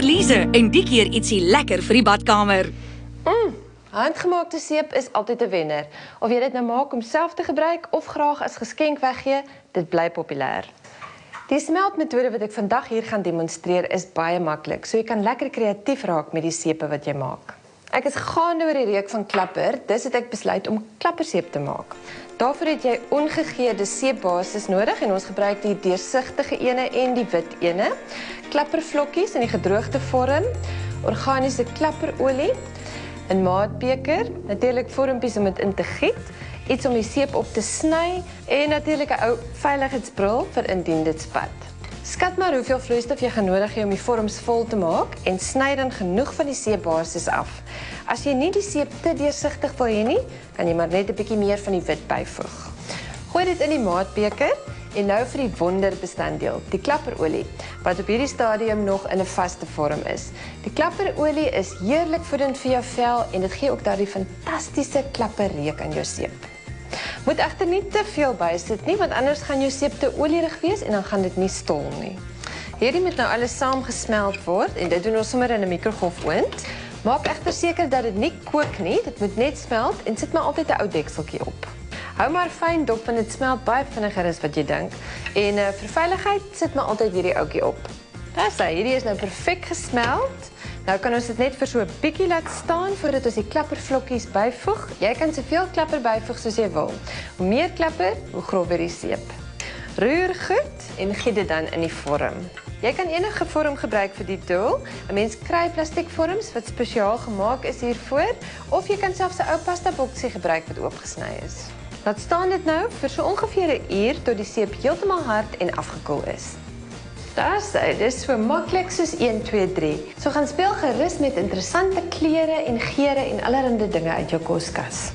Marliese en die keer ietsie lekker vir die badkamer. Handgemaakte seep is altyd 'n wenner. Of jy dit nou maak om self te gebruik of graag as geskenk weggee, dit bly populêr. Die smeltmetode wat ek vandag hier gaan demonstreer is baie maklik, so jy kan lekker kreatief raak met die sepe wat jy maak. Ek is gaande oor die reuk van klapper, dus het ek besluit om klapperseep te maak. Daarvoor het jy ongegeurde seepbasis nodig en ons gebruik die deursigtige ene en die wit ene, klappervlokkies in die gedroogde vorm, organiese klapperolie, 'n maatbeker, natuurlik vormpies om dit in te giet, iets om die seep op te sny en natuurlik 'n ou veiligheidsbril vir indien dit spat. Skat maar hoeveel vloeistof jy gaan nodig hê om die vorms vol te maak en sny dan genoeg van die seepbasis af. As jy nie die seep te deursigtig wil hê nie, kan jy maar net 'n bietjie meer van die wit byvoeg. Gooi dit in die maatbeker en nou vir die wonderbestanddeel, die klapperolie, wat op hierdie stadium nog in 'n vaste vorm is. Die klapperolie is heerlik voedend vir jou vel en dit gee ook daardie fantastiese klapperreuk aan jou seep. Moet egter nie te veel bysit nie, want anders gaan jou seep te olierig wees en dan gaan dit nie stol nie. Hierdie moet nou alles saam gesmelt word en dit doen ons sommer in 'n mikrogolfoond. Maak egter seker dat dit nie kook nie, dit moet net smelt en sit maar altyd 'n ou dekseltjie op. Hou maar fyn dop want dit smelt baie vinniger as wat jy dink. En vir veiligheid sit maar altyd hierdie ouetjie op. Daar sê, hierdie is nou perfek gesmelt. Nou kan ons dit net vir so 'n bietjie laat staan voordat ons die klappervlokkies byvoeg. Jy kan soveel klapper byvoeg soos jy wil. Hoe meer klapper, hoe grower die seep. Roer goed en giet dit dan in die vorm. Jy kan enige vorm gebruik vir die doel. 'n Mens kry plastiekvorms wat spesiaal gemaak is hiervoor, of jy kan selfs 'n ou pasta boksie gebruik wat oopgesny is. Laat staan dit nou vir so ongeveer 'n uur tot die seep heeltemal hard en afgekoel is. Daar sê, dis so maklik soos 1, 2, 3. So gaan speel gerus met interessante kleure en geure en allerlei dinge uit jou koskas.